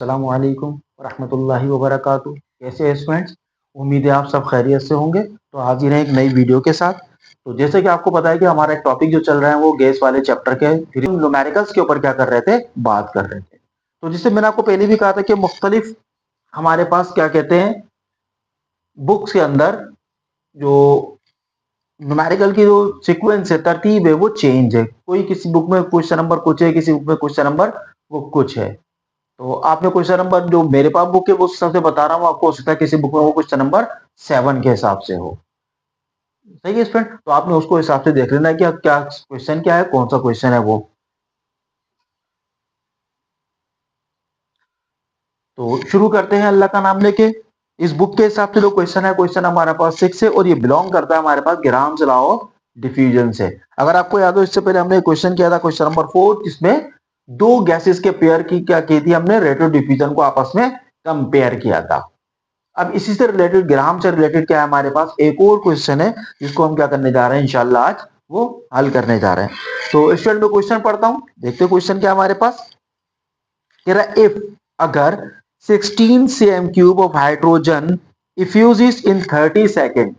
अस्सलामुअलैकुम रहमतुल्लाहि व बरकातुहू। कैसे हैं स्टूडेंट्स? उम्मीद है आप सब खैरियत से होंगे। तो हाजिर हैं एक नई वीडियो के साथ। तो जैसे कि आपको पता है कि हमारा एक टॉपिक जो चल रहा है वो गैस वाले चैप्टर के फिर हम न्यूमेरिकल्स के ऊपर क्या कर रहे थे, बात कर रहे थे। तो जिससे मैंने आपको पहले भी कहा था कि मुख्तलिफ हमारे पास क्या कहते हैं, बुक्स के अंदर जो न्यूमेरिकल की जो सीक्वेंस है, तरतीब है, वो चेंज है। कोई किसी बुक में क्वेश्चन नंबर कुछ है, किसी बुक में क्वेश्चन नंबर वो कुछ है। तो आपने क्वेश्चन नंबर जो मेरे पास बुक है वो उस हिसाब से बता रहा हूँ आपको, हो सकता है किसी बुक में वो क्वेश्चन नंबर 7 के हिसाब से हो। सही है स्टूडेंट? तो आपने उसको हिसाब से देख लेना है कि क्या क्वेश्चन क्या है, कौन सा क्वेश्चन है वो। तो शुरू करते हैं अल्लाह का नाम लेके। इस बुक के हिसाब से जो क्वेश्चन है, क्वेश्चन हमारे पास 6 है और ये बिलोंग करता है हमारे पास ग्राम्स लॉ ऑफ डिफ्यूजन से। अगर आपको याद हो, इससे पहले हमने क्वेश्चन किया था क्वेश्चन नंबर 4, जिसमें दो गैसेस के पेयर की क्या की थी, हमने रेट ऑफ डिफ्यूजन को आपस में कंपेयर किया था। अब इसी से रिलेटेड, ग्राम से रिलेटेड क्या है, हमारे पास एक और क्वेश्चन है जिसको हम क्या करने जा रहे हैं, इंशाल्लाह आज वो हल करने जा रहे हैं। तो स्टूडेंट में क्वेश्चन पढ़ता हूं, देखते हैं क्वेश्चन क्या हमारे पास। कह रहा इफ अगर 16 cm cube of hydrogen effuses in 30 second,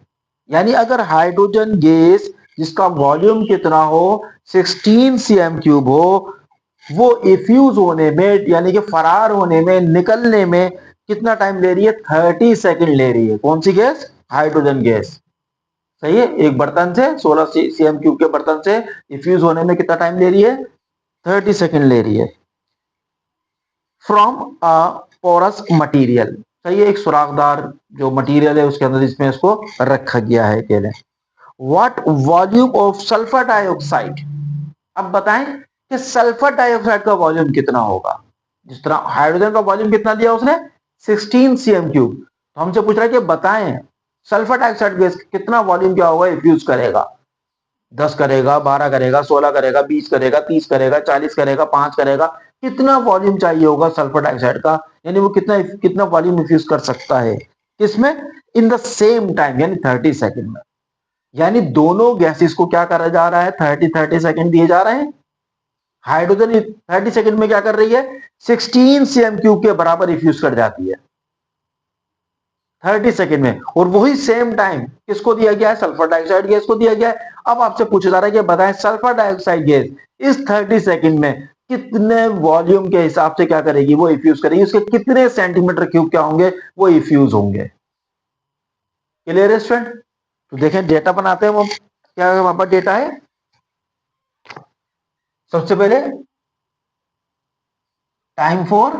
यानी अगर हाइड्रोजन गैस जिसका वॉल्यूम कितना हो, 16 cm क्यूब हो, वो इफ्यूज होने में यानी कि फरार होने में, निकलने में कितना टाइम ले रही है? 30 सेकंड ले रही है। कौन सी गैस? Hydrogen gas. सही है। एक बर्तन से 16 cm क्यूब के बर्तन से इफ्यूज होने में कितना टाइम ले रही है? 30 सेकंड ले रही है। From a porous material. सही है। एक सुराखदार जो मटीरियल है उसके अंदर इसमें इसको रखा गया है। कह रहे what volume of sulphur dioxide. अब बताएं कि सल्फर डाइऑक्साइड का वॉल्यूम कितना होगा। जिस तरह हाइड्रोजन का वॉल्यूम कितना दिया उसने, 16 cm क्यूब। तो हमसे पूछ रहा है कि बताएं सल्फर डाइऑक्साइड गैस कितना वॉल्यूम क्या होगा, इफ्यूज करेगा। 10 करेगा, 12 करेगा, 16 करेगा, 20 करेगा, 30 करेगा, 40 करेगा, 5 करेगा। कितना वॉल्यूम चाहिए होगा सल्फर डाइऑक्साइड का, यानी वो कितना कितना वॉल्यूम इफ्यूज कर सकता है किसमें? इन द सेम टाइम, यानी 30 सेकंड में। यानी दोनों गैसेस को क्या करा जा रहा है, 30 सेकंड दिए जा रहे हैं। हाइड्रोजन 30 सेकंड में क्या कर रही है, 16 cm क्यूब के बराबर इफ्यूज कर जाती है 30 सेकंड में। और वही सेम टाइम किसको दिया गया है? सल्फर डाइऑक्साइड गैस को दिया गया है। अब आपसे पूछा जा रहा है कि बताएं सल्फर डाइऑक्साइड गैस इस 30 सेकंड में कितने वॉल्यूम के हिसाब से क्या करेगी, वो इफ्यूज करेगी, उसके कितने सेंटीमीटर क्यूब क्या होंगे, वो इफ्यूज होंगे। क्लियर है स्टूडेंट? तो देखें डेटा बनाते हैं। वो क्या वहां पर डेटा है, सबसे पहले टाइम फॉर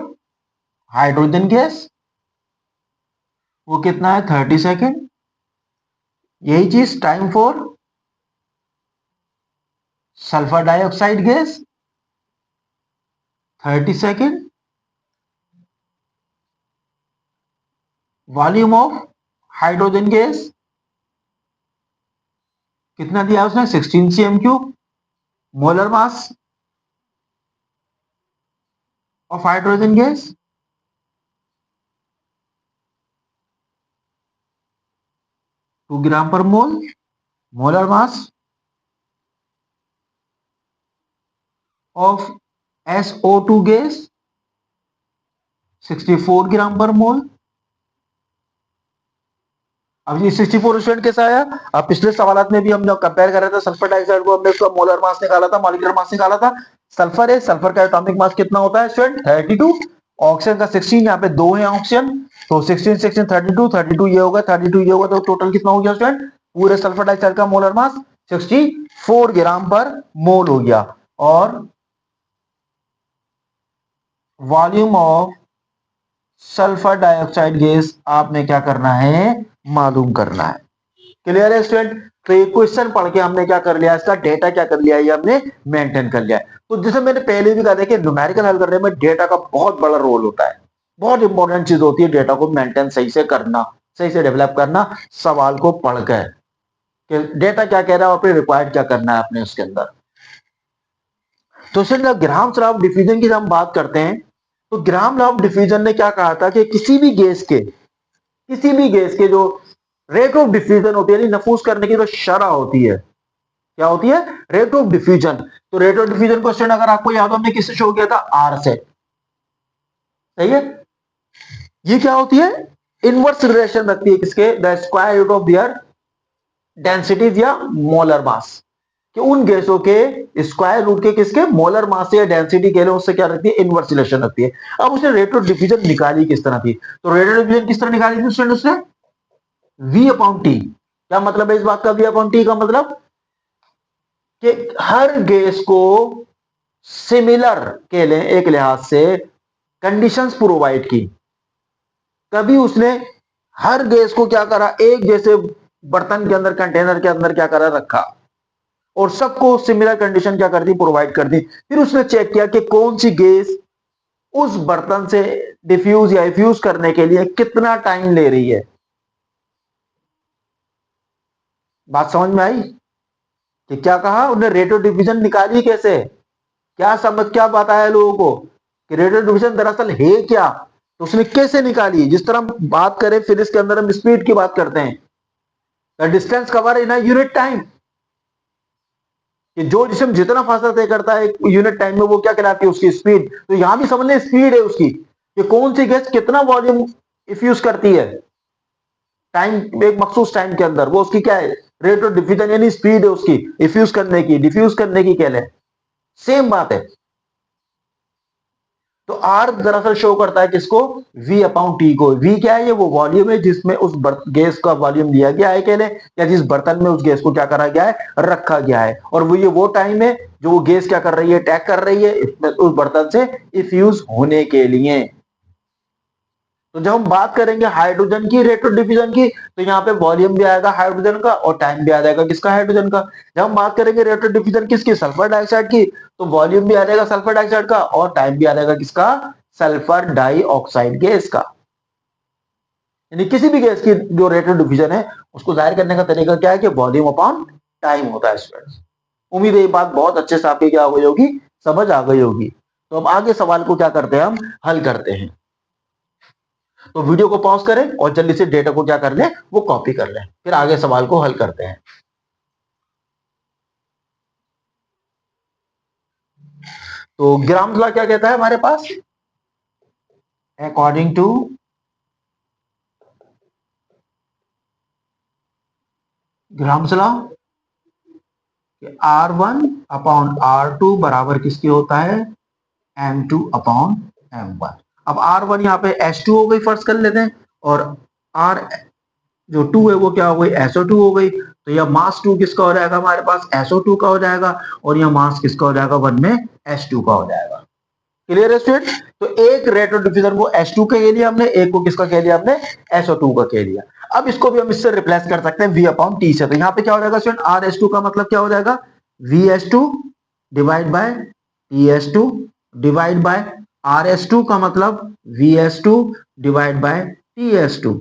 हाइड्रोजन गैस वो कितना है, 30 सेकेंड। यही चीज time for sulphur dioxide gas 30 second. Volume of hydrogen gas कितना दिया उसने, 16 cm cube. Molar mass of hydrogen gas 2 gram per mole. Molar mass of SO2 gas 64 gram per mole. अब ये 64 स्टूडेंट कैसा आया? अब पिछले सवाल में भी हम जब कंपेयर कर रहे थे सल्फर डाइऑक्साइड को, हमने उसका मोलर मास निकाला था, मॉलिक्यूलर मास निकाला था। सल्फर है, सल्फर का एटॉमिक मास कितना होता है स्टूडेंट? 32। ऑक्सीजन का 16, यहाँ पे 2 है ऑक्सीजन, तो 16 16 32, 32 ये होगा, 32 ये होगा, तो टोटल कितना हो गया स्टूडेंट? पूरे सल्फर डाइऑक्साइड का मोलर मास 64 ग्राम पर मोल हो गया। और volume of sulphur dioxide gas आपने क्या करना है, मालूम करना है। क्लियर है स्टूडेंट? तो ये क्वेश्चन पढ़ के हमने क्या कर लिया, इसका डेटा क्या कर लिया, ये हमने मेंटेन कर लिया। तो जैसे मैंने पहले भी कहा था कि न्यूमेरिकल हल करने में डेटा का बहुत बड़ा रोल होता है। बहुत इंपॉर्टेंट चीज होती है डेटा को मेंटेन सही से करना, सही से डेवलप करना, सवाल को पढ़कर कि डेटा क्या कह रहा है और फिर रिक्वायर्ड क्या करना है अपने उसके अंदर। तो जब ग्राम लॉ ऑफ डिफ्यूजन की जब हम बात करते हैं, तो ग्राम लॉ ऑफ डिफ्यूजन ने क्या कहा था कि किसी भी गैस के जो रेट ऑफ डिफ्यूजन होती है, नफूस करने की जो शरह होती है, क्या होती है? Rate of diffusion. तो रेट ऑफ डिफ्यूजन क्वेश्चन अगर आपको याद हो, हमने किससे शो किया था? आर से। सही है। ये क्या होती है, इनवर्स रिलेशन रखती है किसके, the square root of their densities या मोलर मास, कि उन गैसों के स्क्वायर रूट के किसके मोलर मास या डेंसिटी के लिए उससे क्या रखती है, इनवर्स रिलेशन रखती है। अब उसने रेट ऑफ डिफ्यूजन निकाली किस तरह थी, तो रेट ऑफ डिफ्यूजन किस तरह निकाली थी स्टूडेंट, उसने V अपॉन टी। क्या मतलब है इस बात का, V अपॉन टी का मतलब कि हर गैस को सिमिलर के लिए एक लिहाज से कंडीशंस प्रोवाइड की। कभी उसने हर गैस को क्या करा, एक जैसे बर्तन के अंदर, कंटेनर के अंदर क्या करा, रखा, और सबको सिमिलर कंडीशन क्या कर दी, प्रोवाइड कर दी। फिर उसने चेक किया कि कौन सी गैस उस बर्तन से डिफ्यूज या इफ्यूज करने के लिए कितना टाइम ले रही है। बात समझ में आई कि क्या कहा उन्हें, रेट ऑफ डिफ्यूजन निकाली कैसे, क्या समझ, क्या बताया लोगों को कि रेट ऑफ डिफ्यूजन दरअसल है क्या, तो उसने कैसे निकाली। जिस तरह हम बात करें फिर इसके अंदर हम स्पीड की बात करते हैं, the distance cover in unit time, कि जो जिसम जितना फासला तय करता है यूनिट टाइम में वो क्या कहलाती है, उसकी स्पीड। तो यहां भी समझ लें स्पीड है उसकी, कि कौन सी गैस कितना वॉल्यूम इफ्यूज करती है टाइम, एक मखसूस टाइम के अंदर, वो उसकी क्या है, रेट ऑफ डिफ्यूजन, यानी स्पीड है उसकी इफ्यूज करने की, डिफ्यूज करने की कह लें, सेम बात है। तो आर दरअसल शो करता है किसको, V अपॉन टी को। V क्या है, ये वो वॉल्यूम है जिसमें उस गैस का वॉल्यूम दिया गया है, कह लें, या जिस बर्तन में उस गैस को क्या करा गया है, रखा गया है, और वो ये वो टाइम है जो वो गैस क्या कर रही है, टैग कर रही है उस बर्तन से इफ्यूज होने के लिए। तो जब हम बात करेंगे हाइड्रोजन की रेट ऑफ डिफ्यूजन की, तो यहाँ पे वॉल्यूम भी आएगा हाइड्रोजन का और टाइम भी आ जाएगा किसका, हाइड्रोजन का। जब हम बात करेंगे रेट ऑफ डिफ्यूजन किसकी, सल्फर डाइऑक्साइड की, तो वॉल्यूम भी आ जाएगा सल्फर डाइऑक्साइड का और टाइम भी आ जाएगा किसका, सल्फर डाइऑक्साइड गैस का। यानी किसी भी गैस की जो रेट ऑफ डिफ्यूजन है उसको जाहिर करने का तरीका क्या है, कि वॉल्यूम अपॉन टाइम होता है स्टूडेंट्स। उम्मीद है ये बात बहुत अच्छे से आपकी क्या हो गई होगी, समझ आ गई होगी। तो अब आगे सवाल को क्या करते हैं, हम हल करते हैं। तो वीडियो को पॉज करें और जल्दी से डेटा को क्या कर लें, वो कॉपी कर लें, फिर आगे सवाल को हल करते हैं। तो ग्राम्स लॉ क्या कहता है हमारे पास, according to Graham's law, R1 upon R2 बराबर किसके होता है, M2 अपॉन M1। अब R1 यहाँ पे H2 हो गई, फर्ज कर लेते हैं, और R जो 2 है वो क्या हो गई, SO2 हो गई। तो यह मास 2 किसका हो जाएगा, हमारे पास SO2 का हो जाएगा, और यह मास किसका हो जाएगा, 1 में H2 का हो जाएगा। क्लियर है स्टूडेंट। तो एक रेट ऑफ डिफ्यूजन को H2 का कह लिया हमने, एक को किसका कह लिया हमने, SO2 का कह लिया। अब इसको भी हम इससे रिप्लेस कर सकते हैं V अपॉन टी से। तो यहाँ पे क्या हो जाएगा स्टूडेंट, RH2 का मतलब क्या हो जाएगा, VH2 divide by TH2 divide by RH2 का मतलब VH2 डिवाइड बाय TH2,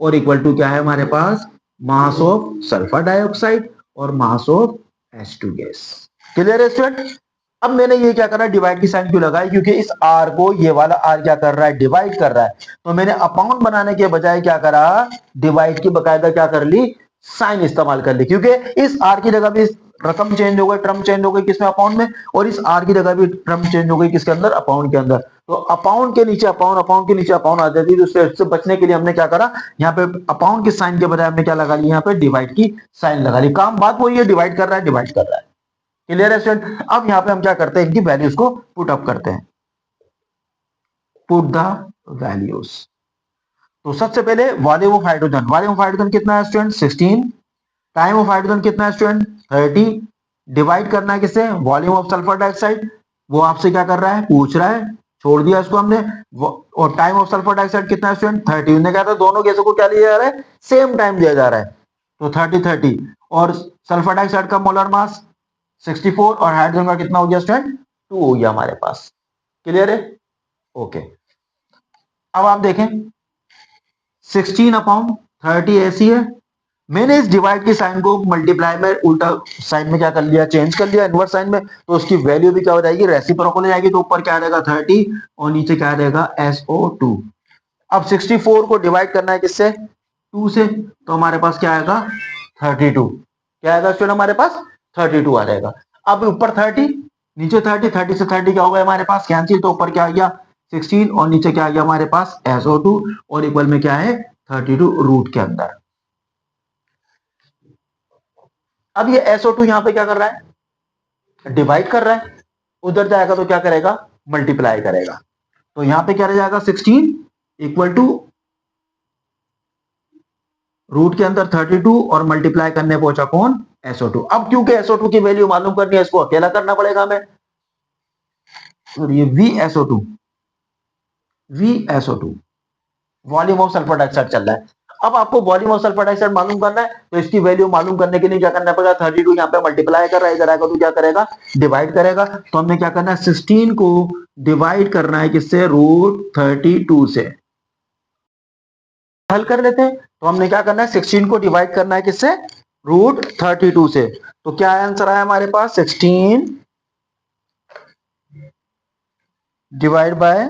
और इक्वल टू क्या है हमारे पास, मास ऑफ सल्फर डाइऑक्साइड और mass of H2 gas. Clear है स्टूडेंट। अब मैंने ये क्या करा, डिवाइड की साइन क्यों लगाई, क्योंकि इस R को ये वाला R क्या कर रहा है, डिवाइड कर रहा है। तो मैंने अपॉन बनाने के बजाय क्या करा, डिवाइड की बकायदा क्या कर ली, साइन इस्तेमाल कर ली, क्योंकि इस R की जगह भी रकम चेंज हो गई, टर्म चेंज हो गई किसमें, अपॉन में, और इस R की जगह भी टर्म चेंज हो गई किसके अंदर, अपॉन के अंदर। तो अपॉन के नीचे अपॉन, अपॉन के नीचे अपॉन आ जाती है, तो उससे बचने के लिए हमने क्या करा, यहाँ पे अपॉन की साइन के बजाय हमने क्या लगा ली, यहाँ पे डिवाइड की साइन लगा ली। काम बात वही है, डिवाइड कर रहा है, डिवाइड कर रहा है। क्लियर है स्टूडेंट। अब यहाँ पे हम क्या करते हैं, इनकी वैल्यूज को पुट अप करते हैं, पुट द वैल्यूज। तो सबसे पहले volume of hydrogen, volume of hydrogen कितना है स्टूडेंट, 16। टाइम ऑफ हाइड्रोजन कितना है स्टूडेंट, 30। डिवाइड करना है किससे, वॉल्यूम ऑफ सल्फर डाइऑक्साइड, वो आपसे क्या कर रहा है, पूछ रहा है, छोड़ दिया इसको हमने। और टाइम ऑफ सल्फर डाइऑक्साइड कितना है स्टूडेंट, 30। उन्होंने कहा था दोनों गैसों को क्या दिया जा रहा है, सेम टाइम दिया जा रहा है, तो 30-30। और सल्फर डाइऑक्साइड का मोलर मास 64, और हाइड्रोजन का कितना हो गया स्टूडेंट, 2 हो गया हमारे पास। क्लियर है, ओके। अब आप देखें 16/30 ऐसी है, मैंने इस डिवाइड की साइन को मल्टीप्लाई में उल्टा साइन में क्या कर लिया, चेंज कर लिया इनवर्स साइन में, तो उसकी वैल्यू भी क्या हो जाएगी, रेसिप्रोकल हो जाएगी। तो ऊपर क्या आ जाएगा 30 और नीचे क्या आ जाएगा SO2। अब 64 को डिवाइड करना है किससे, 2 से, तो हमारे पास क्या आएगा 32। क्या आएगा स्टूडेंट, हमारे पास 32 आ जाएगा। अब ऊपर 30 नीचे 30, 30 से 30 क्या होगा हमारे पास कैंसिल, तो ऊपर क्या आ गया 16 और नीचे क्या आ गया हमारे पास SO2 और इक्वल में क्या है 32 रूट के अंदर। अब ये SO2 यहां पे क्या कर रहा है, डिवाइड कर रहा है, उधर जाएगा तो क्या करेगा, मल्टीप्लाई करेगा। तो यहां पे क्या रह जाएगा 16 इक्वल टू रूट के अंदर 32 और मल्टीप्लाई करने पहुंचा कौन, SO2। अब क्योंकि SO2 की वैल्यू मालूम करनी है, इसको अकेला करना पड़ेगा हमें। और ये VSO2 volume of sulphur dioxide चल रहा है। अब आपको वॉल्यूम ऑफ सल्फर डाइऑक्साइड मालूम करना है, तो इसकी वैल्यू मालूम करने के लिए क्या करना पड़ेगा, 32 यहाँ पे मल्टीप्लाई कर रहा है, इधर आएगा तो क्या करेगा, डिवाइड करेगा। तो हमने क्या करना है, 16 को डिवाइड करना है किससे, √32 से। हल कर लेते हैं। तो हमने क्या करना है, 16 को डिवाइड करना है किससे, √32 से। तो क्या आंसर आया हमारे पास, 16 डिवाइड बाय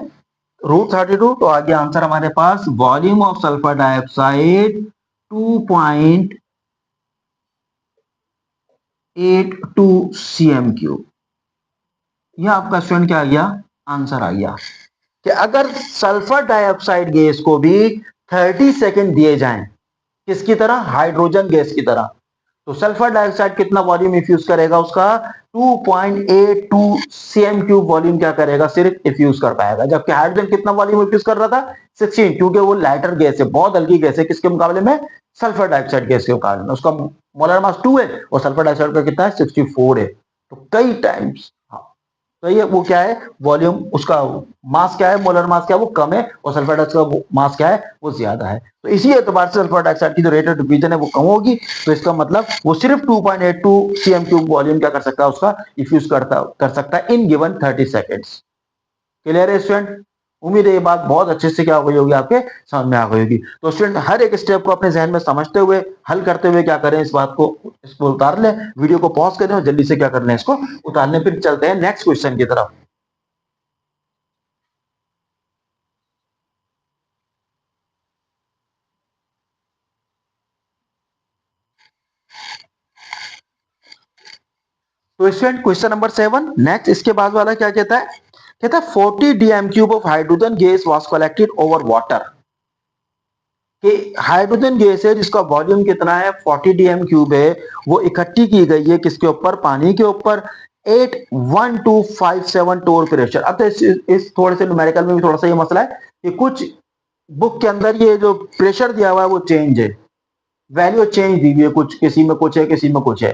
√32। तो आ गया आंसर हमारे पास, volume of sulphur dioxide 2.82 cm3। यह आपका स्टूडेंट क्या आ गया, आंसर आ गया कि अगर सल्फर डाइऑक्साइड गैस को भी 30 सेकेंड दिए जाएं, किसकी तरह, हाइड्रोजन गैस की तरह, तो सल्फर डाइऑक्साइड कितना वॉल्यूम इफ्यूज करेगा, उसका 2.82 cm3 वॉल्यूम क्या करेगा, सिर्फ इफ्यूज कर पाएगा। जबकि हाइड्रोजन कितना वॉल्यूम इफ्यूज कर रहा था, 16, क्योंकि वो लाइटर गैस है, बहुत हल्की गैस है, किसके मुकाबले में, सल्फर डाइऑक्साइड गैस के मुकाबले में। उसका मोलर मास 2 है और सल्फर डाइऑक्साइड का कितना है, 64 है। तो कई टाइम्स, तो ये वो क्या है, वॉल्यूम, उसका मास क्या है, मोलर मास क्या है, वो कम है, और सल्फर डाइऑक्साइड का मास क्या है, वो ज्यादा है। तो इसी एतबार से सल्फर डाइऑक्साइड की जो रेट ऑफ डिफ्यूजन है वो कम होगी। तो इसका मतलब वो सिर्फ 2.82 cm3 वॉल्यूम क्या कर सकता है, उसका इफ्यूज कर सकता है इन गिवन 30 सेकेंड्स। क्लियर है स्टूडेंट, उम्मीद है ये बात बहुत अच्छे से क्या हो गई होगी, आपके समझ में आ गई होगी। तो स्टूडेंट हर एक स्टेप को अपने जहन में समझते हुए, हल करते हुए क्या करें, इस बात को, इसको उतार लें, वीडियो को पॉज करें और जल्दी से क्या कर लें, इसको उतार लें। फिर चलते हैं नेक्स्ट क्वेश्चन की तरफ। तो स्टूडेंट क्वेश्चन नंबर 7 नेक्स्ट, इसके बाद वाला क्या कहता है, कहता है 40 dm cube of hydrogen gas was collected over water. कि हाइड्रोजन गैस है जिसका वॉल्यूम कितना है, 40 dm क्यूब है, वो इकट्ठी की गई है किसके ऊपर, पानी के ऊपर, 81257 टोर प्रेशर। अब तो इस थोड़े से न्यूमेरिकल में भी थोड़ा सा ये मसला है कि कुछ बुक के अंदर ये जो प्रेशर दिया हुआ है वो चेंज है, वैल्यू चेंज दी हुई है, कुछ किसी में कुछ है, किसी में कुछ है।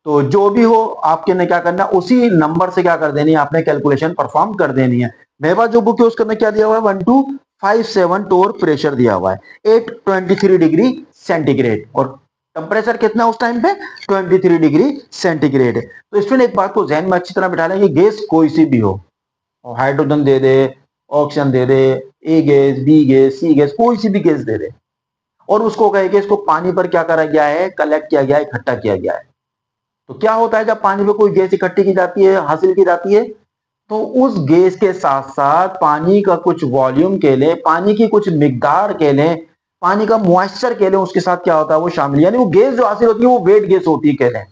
तो जो भी हो, आपके ने क्या करना, उसी नंबर से क्या कर देनी है, आपने कैलकुलेशन परफॉर्म कर देनी है। मेरे पास जो बुक है उसके अंदर क्या दिया हुआ है, 1257 टोर प्रेशर दिया हुआ है, 823 डिग्री सेंटीग्रेड, और टेम्परेचर कितना उस टाइम पे, 23 डिग्री सेंटीग्रेड है। तो इसमें एक बात को जहन में अच्छी तरह बिठा लें, ये गैस कोई सी भी हो, हाइड्रोजन दे दे, ऑक्सीजन दे दे, ए गैस, बी गैस, सी गैस, कोई सी भी गैस दे दे, और उसको कहे कि इसको पानी पर क्या करा गया है, कलेक्ट किया गया है, इकट्ठा किया गया है। तो क्या होता है, जब पानी में कोई गैस इकट्ठी की जाती है, हासिल की जाती है, तो उस गैस के साथ साथ पानी का कुछ वॉल्यूम के लिए, पानी की कुछ मिकदार के लिए, पानी का मॉइस्चर के लिए उसके साथ क्या होता है, वो शामिल, यानी वो गैस जो हासिल होती है वो वेट गैस होती है, कह लें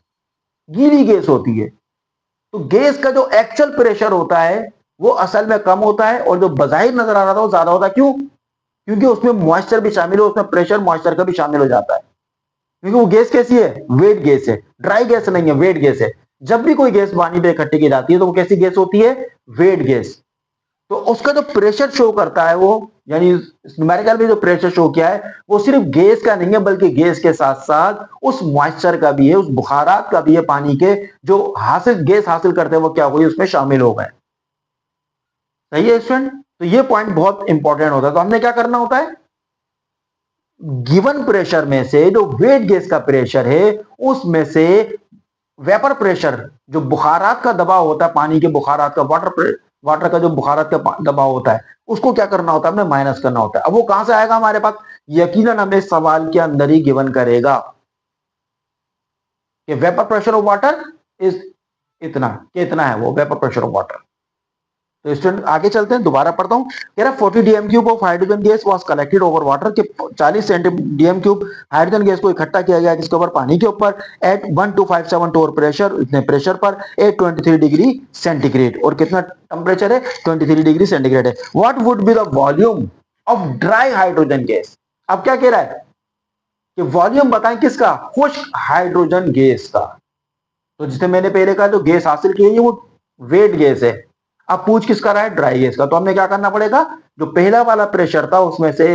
गीली गैस होती है। तो गैस का जो एक्चुअल प्रेशर होता है वो असल में कम होता है, और जो बजाहिर नजर आ रहा था वो ज्यादा होता है। क्यों, क्योंकि उसमें मॉइस्चर भी शामिल हो, उसमें प्रेशर मॉइस्चर का भी शामिल हो जाता है। क्योंकि वो गैस कैसी है, वेट गैस है, ड्राई गैस नहीं है, वेट गैस है। जब भी कोई गैस पानी पे इकट्ठी की जाती है तो वो कैसी गैस होती है, वेट गैस। तो उसका जो प्रेशर शो करता है वो, यानी न्यूमेरिकल में जो प्रेशर शो किया है वो सिर्फ गैस का नहीं है, बल्कि गैस के साथ साथ उस मॉइस्चर का भी है, उस बुखारात का भी है, पानी के जो हासिल गैस हासिल करते हैं वो क्या हुई, उसमें शामिल हो गए। सही है स्टूडेंट, तो ये पॉइंट बहुत इंपॉर्टेंट होता है। तो हमने क्या करना होता है, गिवन प्रेशर में से जो वेट गैस का प्रेशर है उसमें से वेपर प्रेशर, जो बुखारात का दबाव होता है, पानी के बुखारात का, वाटर का जो बुखारात का दबाव होता है, उसको क्या करना होता है, हमें माइनस करना होता है। अब वो कहां से आएगा हमारे पास, यकीनन हमें सवाल के अंदर ही गिवन करेगा कि vapour pressure of water is इतना, कितना है वो वेपर प्रेशर ऑफ वाटर। तो स्टूडेंट आगे चलते हैं, दोबारा पढ़ता हूँ। कह रहा 40 DM cube of hydrogen gas was collected over water, के 40 डीएम क्यूब हाइड्रोजन गैस को इकट्ठा किया गया किसके ऊपर, पानी के ऊपर, एट 1257 टोर प्रेशर, इतने प्रेशर पर, एट 23 डिग्री सेंटीग्रेड, और कितना टेम्परेचर है, 23 डिग्री सेंटीग्रेड है। What would be the volume of dry hydrogen gas. अब क्या कह रहा है कि वॉल्यूम बताएं किसका, खुश्क हाइड्रोजन गैस का। तो जिसे मैंने पहले कहा जो गैस हासिल की है वो वेट गैस है, अब पूछ किसका रहा है, ड्राई गैस का। तो हमें क्या करना पड़ेगा, जो पहला वाला प्रेशर था उसमें से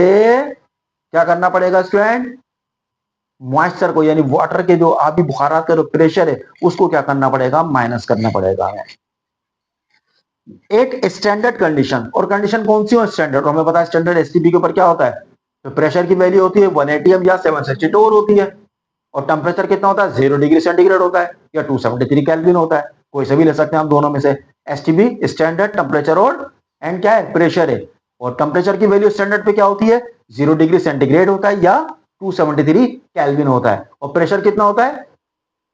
क्या करना पड़ेगा स्टूडेंट, मॉइस्चर को यानी वाटर के जो आबी बुखारात का जो प्रेशर है उसको क्या करना पड़ेगा, माइनस करना पड़ेगा हमें। एक स्टैंडर्ड कंडीशन, और कंडीशन कौन सी हो स्टैंडर्ड, हमें पता है स्टैंडर्ड एसटीपी के ऊपर क्या होता है, तो प्रेशर की वैल्यू होती है 180 या 760 टोर होती है, और टेम्परेचर कितना होता है 0 डिग्री सेंटीग्रेड होता है या 273 केल्विन होता है, कोई से भी ले सकते हैं हम दोनों में से। एसटीपी स्टैंडर्ड टेम्परेचर और एंड क्या है, प्रेशर है, और टेम्परेचर की वैल्यू स्टैंडर्ड पे क्या होती है 0 डिग्री सेंटीग्रेड होता है या 273 केल्विन होता है, और प्रेशर कितना होता है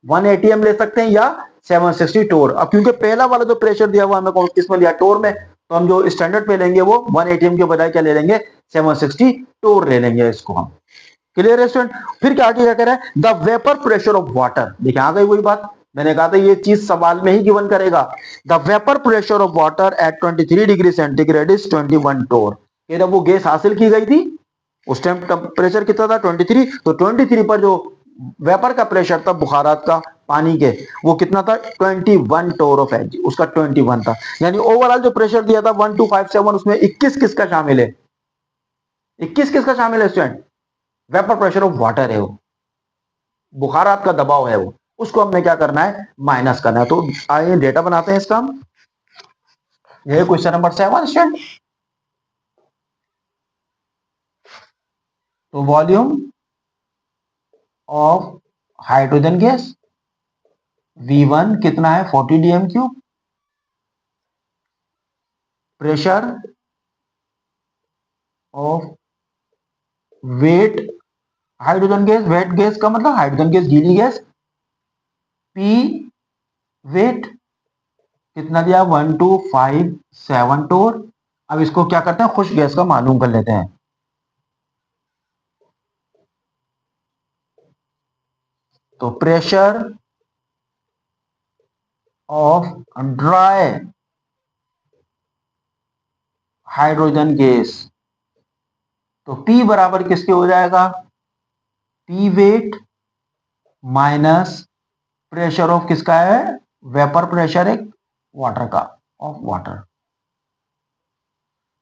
1 एटीएम ले सकते हैं या 760 टोर। अब क्योंकि पहला वाला जो प्रेशर दिया हुआ हमें कौन किसमें लिया, टोर में, तो हम जो स्टैंडर्ड पे लेंगे वो 1 एटीएम के बजाय क्या ले लेंगे, 760 टोर ले लेंगे इसको हम। क्लियर है स्टूडेंट। फिर क्या आगे क्या कह रहा है, the vapour pressure of water, देखिए आ गई वही बात, मैंने कहा था ये चीज सवाल में ही गिवन करेगा। The vapour pressure of water at 23 degree centigrade is 21 टोर। जब वो गैस हासिल की गई थी उस टाइम टेम्परेचर कितना था 23, तो 23 पर जो वेपर का प्रेशर था बुखारात का पानी के वो कितना था 21 टोर ऑफ एच, उसका 21 था। यानी ओवरऑल जो प्रेशर दिया था 1257 उसमें 21 किसका शामिल है, 21 किसका शामिल है student, vapour pressure of water है वो, बुखारात का दबाव है वो, उसको हमने क्या करना है माइनस करना है। तो आइए डेटा बनाते हैं इसका हम। ये क्वेश्चन नंबर 7 स्टूडेंट। तो volume of hydrogen gas V1 कितना है 40 DM cube, pressure of wet hydrogen gas, wet gas का मतलब हाइड्रोजन गैस गीली गैस, P वेट कितना दिया 1257 टोर। अब इसको क्या करते हैं खुश्क गैस का मालूम कर लेते हैं। तो pressure of dry hydrogen gas, तो P बराबर किसके हो जाएगा, P wait minus pressure of किसका है, वेपर प्रेशर एक वाटर का, ऑफ वाटर।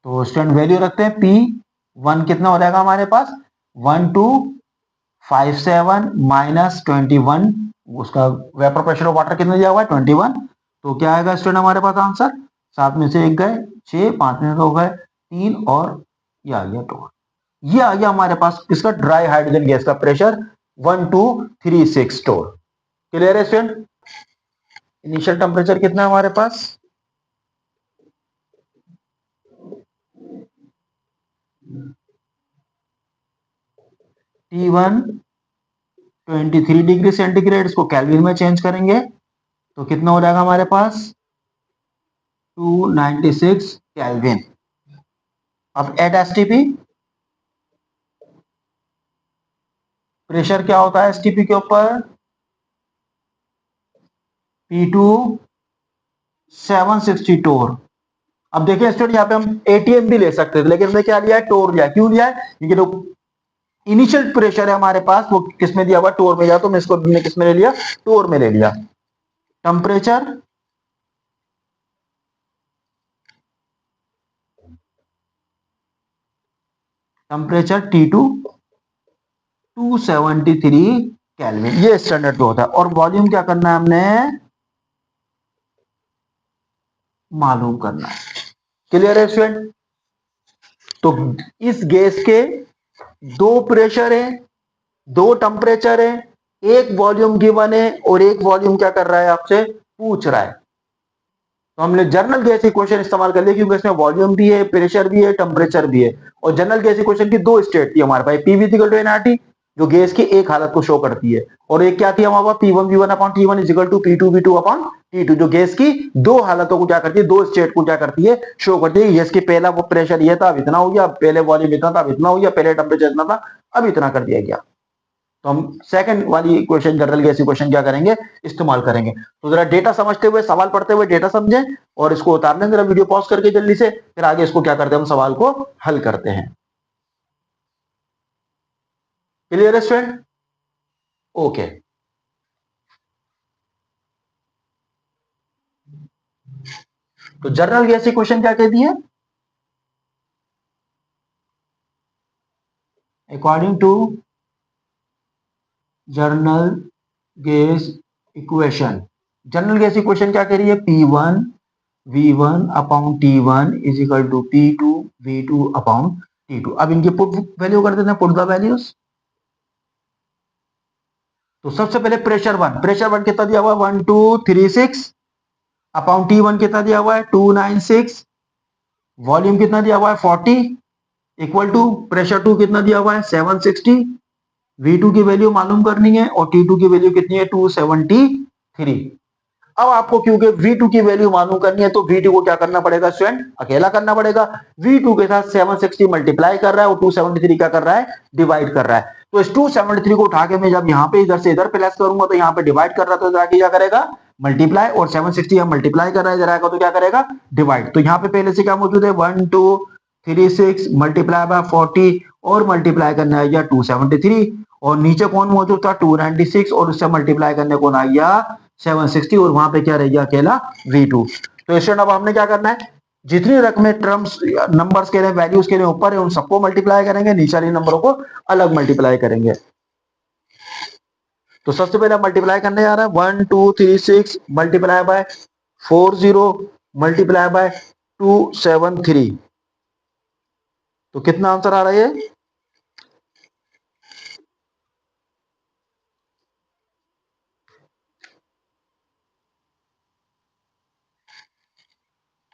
तो स्टूडेंट वैल्यू रखते हैं P1 कितना हो जाएगा हमारे पास 1257 माइनस 21, उसका वेपर प्रेशर ऑफ वाटर कितना दिया हुआ है 21, तो क्या आएगा स्टूडेंट हमारे पास आंसर, 7 में से 1 गए 6, 5 में से 2 गए 3, और ये आ गया 2। ये आ गया हमारे पास किसका, ड्राई हाइड्रोजन गैस का प्रेशर 1236 टोर। क्लियर है स्टूडेंट। इनिशियल टेम्परेचर कितना है हमारे पास, T1 23 डिग्री सेंटीग्रेड, इसको केल्विन में चेंज करेंगे तो कितना हो जाएगा हमारे पास 296 केल्विन। अब एट एसटीपी, प्रेशर क्या होता है एसटीपी के ऊपर, P2 760 टोर। अब देखिए स्टूडेंट यहाँ पे हम एटीएम भी ले सकते थे लेकिन हमने क्या लिया है, टोर लिया। क्यों लिया है, क्योंकि जो इनिशियल प्रेशर है हमारे पास वो किसमें दिया हुआ, टोर में दिया, तो मैं इसको किसमें ले लिया, टोर में ले लिया। टेम्परेचर टेम्परेचर T2 273 केल्विन, ये स्टैंडर्ड पे होता है। और वॉल्यूम क्या करना है हमने मालूम करना है। क्लियर है स्टूडेंट। तो इस गैस के 2 प्रेशर है, 2 टेम्परेचर है, एक वॉल्यूम गिवन है और एक वॉल्यूम क्या कर रहा है आपसे पूछ रहा है। तो हमने जनरल गैस इक्वेशन इस्तेमाल कर लिया क्योंकि इसमें वॉल्यूम भी है, प्रेशर भी है, टेम्परेचर भी है। और जनरल गैस इक्वेशन की 2 स्टेट थी हमारे पास, P V equal to NRT, जो गैस की एक हालत को शो करती है, और एक क्या थी हमारे पास P1V1 upon T1 is equal to P2V2 upon T2, जो गैस की दो हालतों को क्या करती है, दो स्टेट को क्या करती है, शो करती है। गैस की पहला वो प्रेशर ये था, अब इतना हो गया, पहले वॉल्यूम इतना था, अब इतना हो गया, पहले टेम्परेचर इतना था, अब इतना कर दिया गया। तो हम सेकंड वाली इक्वेशन, जनरल गैस इक्वेशन क्या करेंगे, इस्तेमाल करेंगे। तो जरा डेटा समझते हुए, सवाल पढ़ते हुए डेटा समझें और इसको उतार लें जरा, वीडियो पॉज करके जल्दी से, फिर आगे इसको क्या करते हैं, हम सवाल को हल करते हैं। क्लियर है स्टूडेंट? ओके। तो जनरल गैस इक्वेशन क्या कहती है? According to general gas equation, general gas equation क्या कह रही है, P1 V1 upon T1 is equal to P2 V2 upon T2। अब इनकी पुट वैल्यू कर देते हैं, पुट द वैल्यूज। तो सबसे पहले प्रेशर वन कितना दिया हुआ है, 1236 अपॉन T1 कितना दिया हुआ है, 296, वॉल्यूम कितना दिया हुआ है 40, इक्वल टू प्रेशर 2 कितना दिया हुआ है 760, V2 की वैल्यू मालूम करनी है और T2 की वैल्यू कितनी है 273। अब आपको क्योंकि V2 की वैल्यू मालूम करनी है तो V2 को क्या करना पड़ेगा स्टूडेंट, अकेला करना पड़ेगा। V2 के साथ 760 मल्टीप्लाई कर रहा है और 273 क्या कर रहा है, डिवाइड कर रहा है। तो इस 273 को उठा के मैं जब यहाँ पे इधर से इधर प्लस करूंगा तो यहाँ पे डिवाइड कर रहा है, तो जाके क्या करेगा, मल्टीप्लाई, और 760 हम मल्टीप्लाई कर रहा है इधर आएगा तो क्या करेगा, डिवाइड। तो यहाँ पे पहले से क्या मौजूद है, 1236 मल्टीप्लाई बाय 40 और मल्टीप्लाई करने आ गया 273, और नीचे कौन मौजूद था 296 और उससे मल्टीप्लाई करने कौन आ गया 760, और वहां पे क्या रह गया अकेला V2। तो स्टूडेंट अब हमने क्या करना है, जितनी रकमें टर्म्स नंबर्स के लिए वैल्यूज के लिए ऊपर है उन सबको मल्टीप्लाई करेंगे, नीचे वाली नंबरों को अलग मल्टीप्लाई करेंगे। तो सबसे पहले मल्टीप्लाई करने जा रहा है 1236 मल्टीप्लाई बाय 40 मल्टीप्लाई बाय 273, तो कितना आंसर आ रहा है,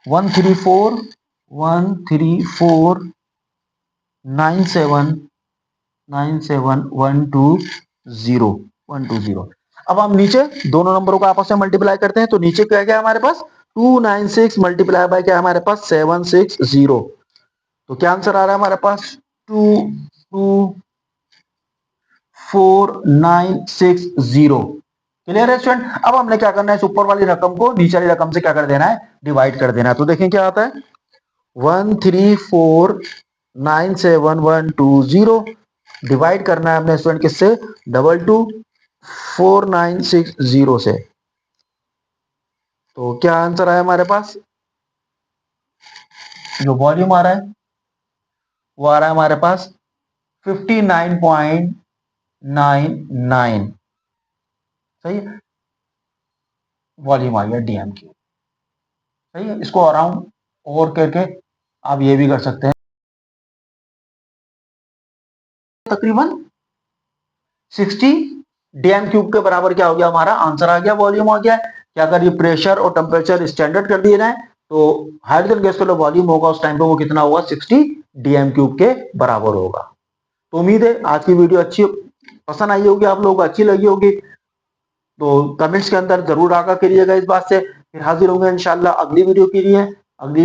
134,134,97,120,120। अब हम नीचे दोनों नंबरों को आपस में मल्टीप्लाई करते हैं, तो नीचे क्या क्या है हमारे पास 296 मल्टीप्लाई बाय क्या है हमारे पास 760, तो क्या आंसर आ रहा है हमारे पास 224,960। क्लियर है स्टूडेंट? अब हमने क्या करना है, इस ऊपर वाली रकम को नीचे वाली रकम से क्या कर देना है, डिवाइड कर देना है। तो देखें क्या आता है, 134,97120 डिवाइड करना है अपने स्टूडेंट किससे, 22,4960 से। तो क्या आंसर आया हमारे पास, जो वॉल्यूम आ रहा है वो आ रहा है हमारे पास 59.99, सही है, वॉल्यूम आ गया DMQ। सही है, इसको अराउंड और करके आप ये भी कर सकते हैं, तकरीबन 60 DM³ के बराबर क्या हो गया, हमारा आंसर आ गया, वॉल्यूम आ गया। क्या अगर ये प्रेशर और टेम्परेचर स्टैंडर्ड कर दिए जाए तो हाइड्रोजन गैस का जो वॉल्यूम होगा उस टाइम पे वो कितना होगा, 60 DM³ के बराबर होगा। तो उम्मीद है आज की वीडियो अच्छी पसंद आई होगी, आप लोगों को अच्छी लगी होगी। तो कमेंट्स के अंदर जरूर आगा करिएगा इस बात से। फिर हाजिर होंगे इंशाल्लाह अगली वीडियो के लिए। अगली